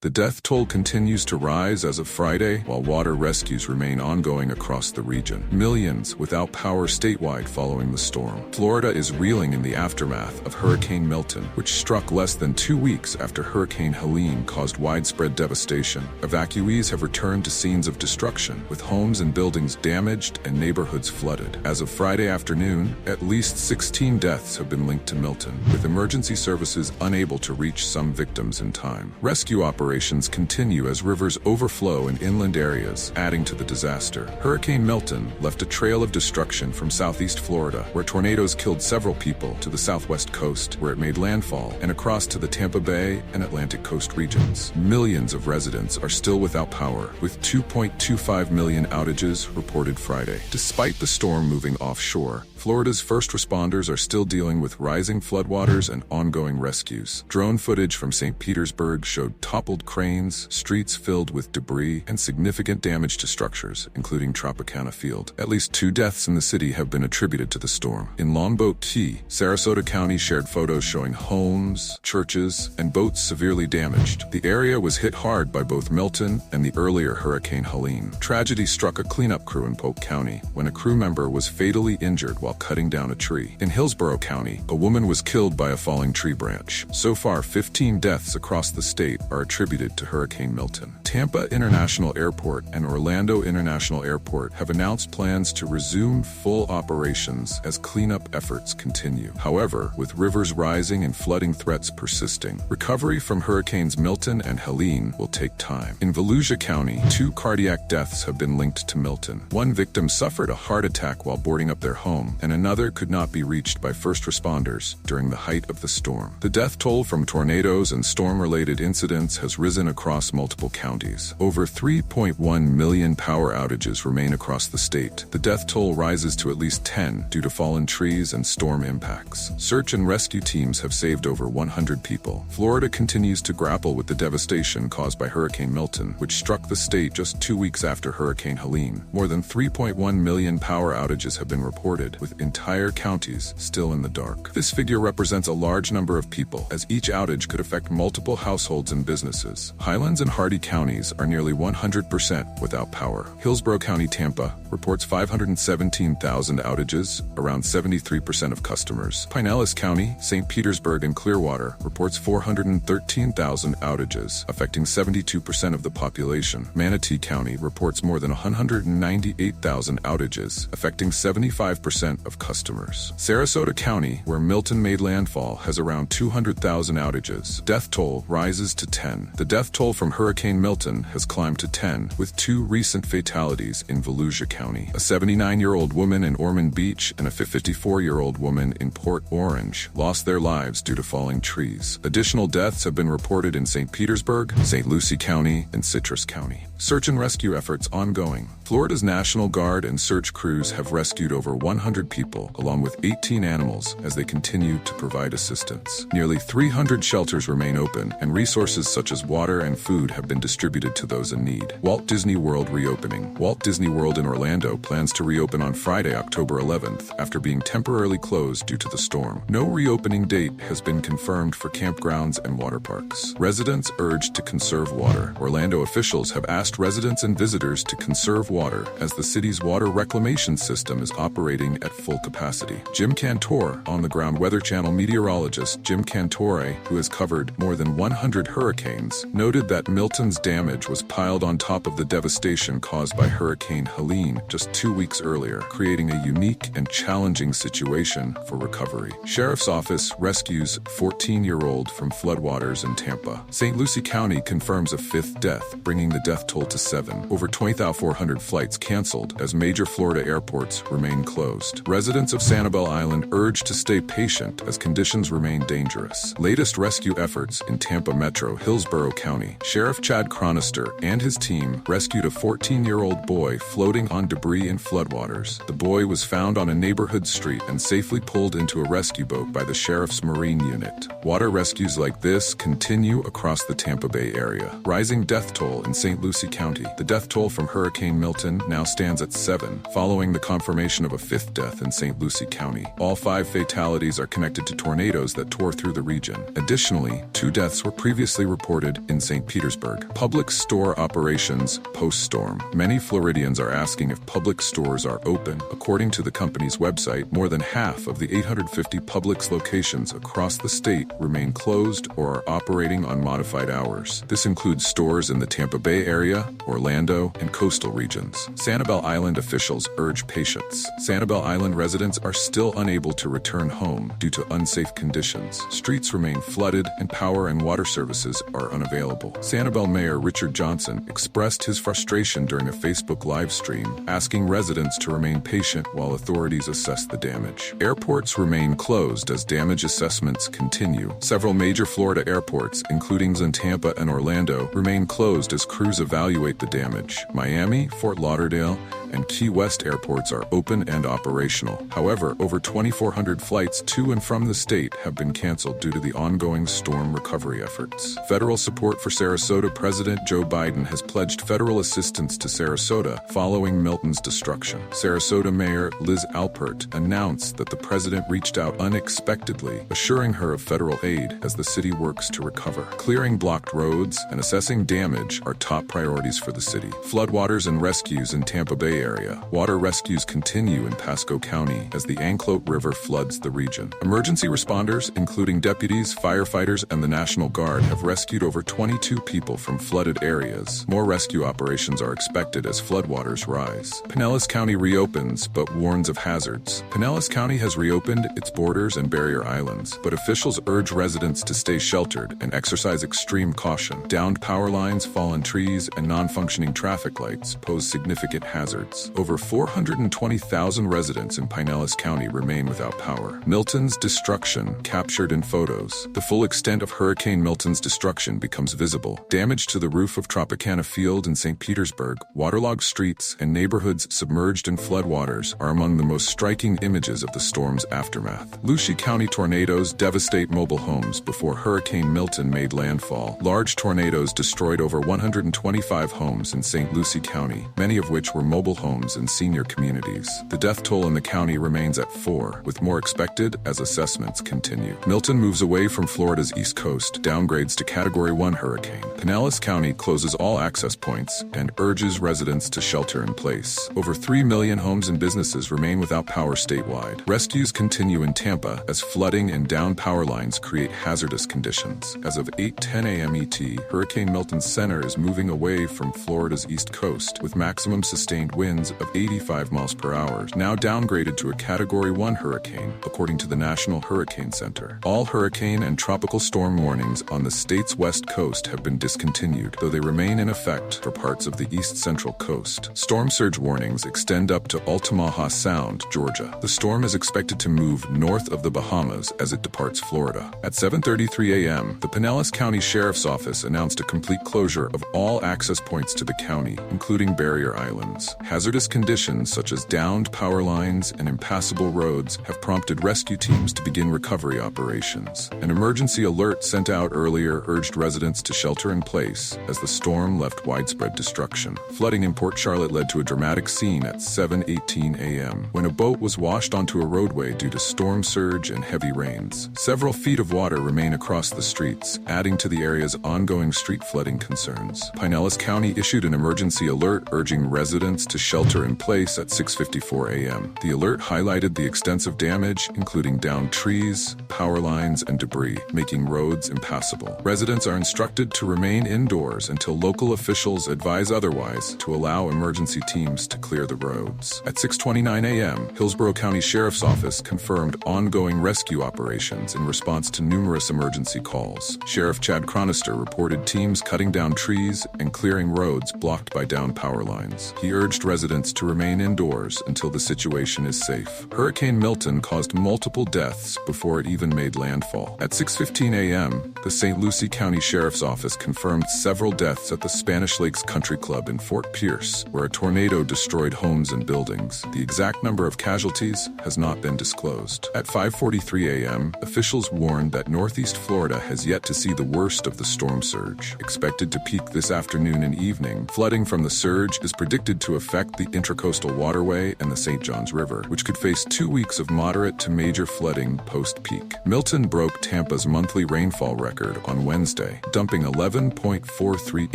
The death toll continues to rise as of Friday, while water rescues remain ongoing across the region. Millions without power statewide following the storm. Florida is reeling in the aftermath of Hurricane Milton, which struck less than 2 weeks after Hurricane Helene caused widespread devastation. Evacuees have returned to scenes of destruction, with homes and buildings damaged and neighborhoods flooded. As of Friday afternoon, at least 16 deaths have been linked to Milton, with emergency services unable to reach some victims in time. Rescue operations continue as rivers overflow in inland areas, adding to the disaster. Hurricane Milton left a trail of destruction from southeast Florida, where tornadoes killed several people, to the southwest coast, where it made landfall, and across to the Tampa Bay and Atlantic coast regions. Millions of residents are still without power, with 2.25 million outages reported Friday. Despite the storm moving offshore, Florida's first responders are still dealing with rising floodwaters and ongoing rescues. Drone footage from St. Petersburg showed toppled cranes, streets filled with debris, and significant damage to structures, including Tropicana Field. At least 2 deaths in the city have been attributed to the storm. In Longboat Key, Sarasota County shared photos showing homes, churches, and boats severely damaged. The area was hit hard by both Milton and the earlier Hurricane Helene. Tragedy struck a cleanup crew in Polk County when a crew member was fatally injured while cutting down a tree. In Hillsborough County, a woman was killed by a falling tree branch. So far, 15 deaths across the state are attributed to Hurricane Milton. Tampa International Airport and Orlando International Airport have announced plans to resume full operations as cleanup efforts continue. However, with rivers rising and flooding threats persisting, recovery from Hurricanes Milton and Helene will take time. In Volusia County, 2 cardiac deaths have been linked to Milton. One victim suffered a heart attack while boarding up their home, and another could not be reached by first responders during the height of the storm. The death toll from tornadoes and storm-related incidents has risen across multiple counties. Over 3.1 million power outages remain across the state. The death toll rises to at least 10 due to fallen trees and storm impacts. Search and rescue teams have saved over 100 people. Florida continues to grapple with the devastation caused by Hurricane Milton, which struck the state just 2 weeks after Hurricane Helene. More than 3.1 million power outages have been reported, with entire counties still in the dark. This figure represents a large number of people, as each outage could affect multiple households and businesses. Highlands and Hardee counties are nearly 100% without power. Hillsborough County, Tampa, reports 517,000 outages, around 73% of customers. Pinellas County, St. Petersburg, and Clearwater reports 413,000 outages, affecting 72% of the population. Manatee County reports more than 198,000 outages, affecting 75% of customers. Sarasota County, where Milton made landfall, has around 200,000 outages. Death toll rises to 10. The death toll from Hurricane Milton has climbed to 10, with 2 recent fatalities in Volusia County. A 79-year-old woman in Ormond Beach and a 54-year-old woman in Port Orange lost their lives due to falling trees. Additional deaths have been reported in St. Petersburg, St. Lucie County, and Citrus County. Search and rescue efforts ongoing. Florida's National Guard and search crews have rescued over 100 people, along with 18 animals, as they continue to provide assistance. Nearly 300 shelters remain open, and resources such as water and food have been distributed to those in need. Walt Disney World reopening. Walt Disney World in Orlando plans to reopen on Friday, October 11th, after being temporarily closed due to the storm. No reopening date has been confirmed for campgrounds and water parks. Residents urged to conserve water. Orlando officials have asked residents and visitors to conserve water, as the city's water reclamation system is operating at full capacity. Jim Cantore, on-the-ground Weather Channel meteorologist Jim Cantore, who has covered more than 100 hurricanes, noted that Milton's damage was piled on top of the devastation caused by Hurricane Helene just 2 weeks earlier, creating a unique and challenging situation for recovery. Sheriff's Office rescues 14-year-old from floodwaters in Tampa. St. Lucie County confirms a 5th death, bringing the death toll to 7. Over 20,400 flights canceled as major Florida airports remain closed. Residents of Sanibel Island urged to stay patient as conditions remain dangerous. Latest rescue efforts in Tampa Metro, Hillsborough County. Sheriff Chad Chronister and his team rescued a 14-year-old boy floating on debris in floodwaters. The boy was found on a neighborhood street and safely pulled into a rescue boat by the Sheriff's Marine Unit. Water rescues like this continue across the Tampa Bay area. Rising death toll in St. Lucie County. The death toll from Hurricane Milton now stands at 7, following the confirmation of a 5th death in St. Lucie County. All 5 fatalities are connected to tornadoes that tore through the region. Additionally, 2 deaths were previously reported restarted in St. Petersburg. Public store operations post-storm. Many Floridians are asking if public stores are open. According to the company's website, more than half of the 850 Publix locations across the state remain closed or are operating on modified hours. This includes stores in the Tampa Bay area, Orlando, and coastal regions. Sanibel Island officials urge patience. Sanibel Island residents are still unable to return home due to unsafe conditions. Streets remain flooded and power and water services are unavailable. Sanibel Mayor Richard Johnson expressed his frustration during a Facebook live stream, asking residents to remain patient while authorities assess the damage. Airports remain closed as damage assessments continue. Several major Florida airports, including Tampa and Orlando, remain closed as crews evaluate the damage. Miami, Fort Lauderdale, and Key West airports are open and operational. However, over 2,400 flights to and from the state have been canceled due to the ongoing storm recovery efforts. Federal support for Sarasota. President Joe Biden has pledged federal assistance to Sarasota following Milton's destruction. Sarasota Mayor Liz Alpert announced that the president reached out unexpectedly, assuring her of federal aid as the city works to recover. Clearing blocked roads and assessing damage are top priorities for the city. Floodwaters and rescues in Tampa Bay area. Water rescues continue in Pasco County as the Anclote River floods the region. Emergency responders, including deputies, firefighters, and the National Guard, have rescued over 22 people from flooded areas. More rescue operations are expected as floodwaters rise. Pinellas County reopens but warns of hazards. Pinellas County has reopened its borders and barrier islands, but officials urge residents to stay sheltered and exercise extreme caution. Downed power lines, fallen trees, and non-functioning traffic lights pose significant hazards. Over 420,000 residents in Pinellas County remain without power. Milton's destruction captured in photos. The full extent of Hurricane Milton's destruction becomes visible. Damage to the roof of Tropicana Field in St. Petersburg, waterlogged streets, and neighborhoods submerged in floodwaters are among the most striking images of the storm's aftermath. Lucie County tornadoes devastate mobile homes before Hurricane Milton made landfall. Large tornadoes destroyed over 125 homes in St. Lucie County, many of which were mobile homes and senior communities. The death toll in the county remains at 4, with more expected as assessments continue. Milton moves away from Florida's east coast, downgrades to Category 1 hurricane. Pinellas County closes all access points and urges residents to shelter in place. Over 3 million homes and businesses remain without power statewide. Rescues continue in Tampa as flooding and downed power lines create hazardous conditions. As of 8:10 a.m. ET, Hurricane Milton's center is moving away from Florida's east coast, with maximum sustained winds of 85 miles per hour, now downgraded to a Category 1 hurricane, according to the National Hurricane Center. All hurricane and tropical storm warnings on the state's west coast have been discontinued, though they remain in effect for parts of the east central coast. Storm surge warnings extend up to Altamaha Sound, Georgia. The storm is expected to move north of the Bahamas as it departs Florida. At 7:33 a.m., the Pinellas County Sheriff's Office announced a complete closure of all access points to the county, including barrier islands. Hazardous conditions such as downed power lines and impassable roads have prompted rescue teams to begin recovery operations. An emergency alert sent out earlier urged residents to shelter in place as the storm left widespread destruction. Flooding in Port Charlotte led to a dramatic scene at 7:18 a.m. when a boat was washed onto a roadway due to storm surge and heavy rains. Several feet of water remain across the streets, adding to the area's ongoing street flooding concerns. Pinellas County issued an emergency alert urging residents to shelter in place at 6:54 a.m. The alert highlighted the extensive damage, including downed trees, power lines, and debris, making roads impassable. Residents are instructed to remain indoors until local officials advise otherwise to allow emergency teams to clear the roads. At 6:29 a.m., Hillsborough County Sheriff's Office confirmed ongoing rescue operations in response to numerous emergency calls. Sheriff Chad Chronister reported teams cutting down trees and clearing roads blocked by downed power lines. He urged residents to remain indoors until the situation is safe. Hurricane Milton caused multiple deaths before it even made landfall. At 6:15 a.m., the St. Lucie County Sheriff's Office confirmed several deaths at the Spanish Lakes Country Club in Fort Pierce, where a tornado destroyed homes and buildings. The exact number of casualties has not been disclosed. At 5:43 a.m., officials warned that Northeast Florida has yet to see the worst of the storm surge. Expected to peak this afternoon and evening, flooding from the surge is predicted to affect the Intracoastal Waterway and the St. Johns River, which could face 2 weeks of moderate to major flooding post-peak. Milton broke Tampa's monthly rainfall record on Wednesday, dumping 11.43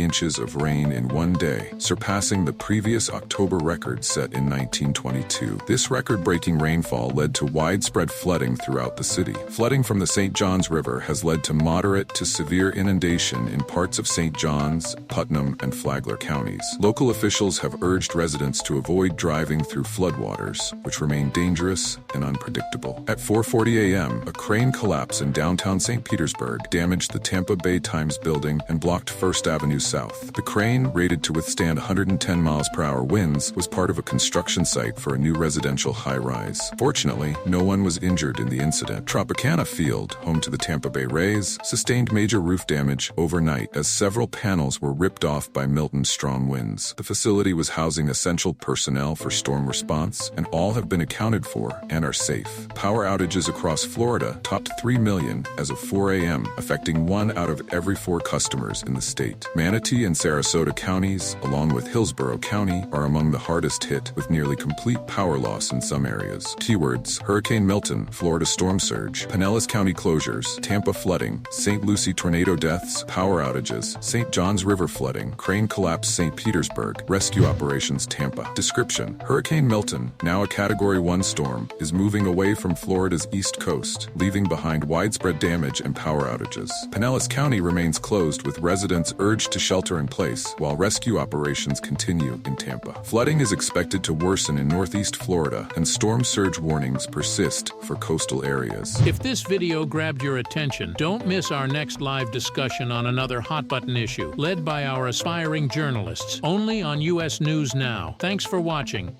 inches of rain in one day, surpassing the previous October record set in 1922. This record-breaking rainfall led to widespread flooding throughout the city. Flooding from the St. Johns River has led to moderate to severe inundation in parts of St. Johns, Putnam, and Flagler counties. Local officials have urged residents to avoid driving through floodwaters, which remain dangerous and unpredictable. At 4:40 a.m., a crane collapse in downtown St. Petersburg damaged the Tampa Bay Times building and blocked First Avenue South. The crane, rated to withstand 110 miles per hour winds, was part of a construction site for a new residential high-rise. Fortunately, no one was injured in the incident. Tropicana Field, home to the Tampa Bay Rays, sustained major roof damage overnight as several panels were ripped off by Milton's strong winds. The facility was housing essential personnel for storm response, and all have been accounted for and are safe. Power outages across Florida topped 3 million as of 4 a.m., affecting 1 out of every 4 customers in the state. Manatee and Sarasota counties, along with Hillsborough County, are among the hardest hit, with nearly complete power loss in some areas. Keywords: Hurricane Milton, Florida storm surge, Pinellas County closures, Tampa flooding, St. Lucie tornado deaths, power outages, St. Johns River flooding, crane collapse St. Petersburg, rescue operations Tampa. Description: Hurricane Milton, now a Category 1 storm, is moving away from Florida's east coast, leaving behind widespread damage and power outages. Pinellas County remains closed, with residents urged to shelter in place, while rescue operations continue in Tampa. Flooding is expected to worsen in northeast Florida, and storm surge warnings persist for coastal areas. If this video grabbed your attention, don't miss our next live discussion on another hot-button issue, led by our aspiring journalists, only on U.S. News Now. Thanks for watching.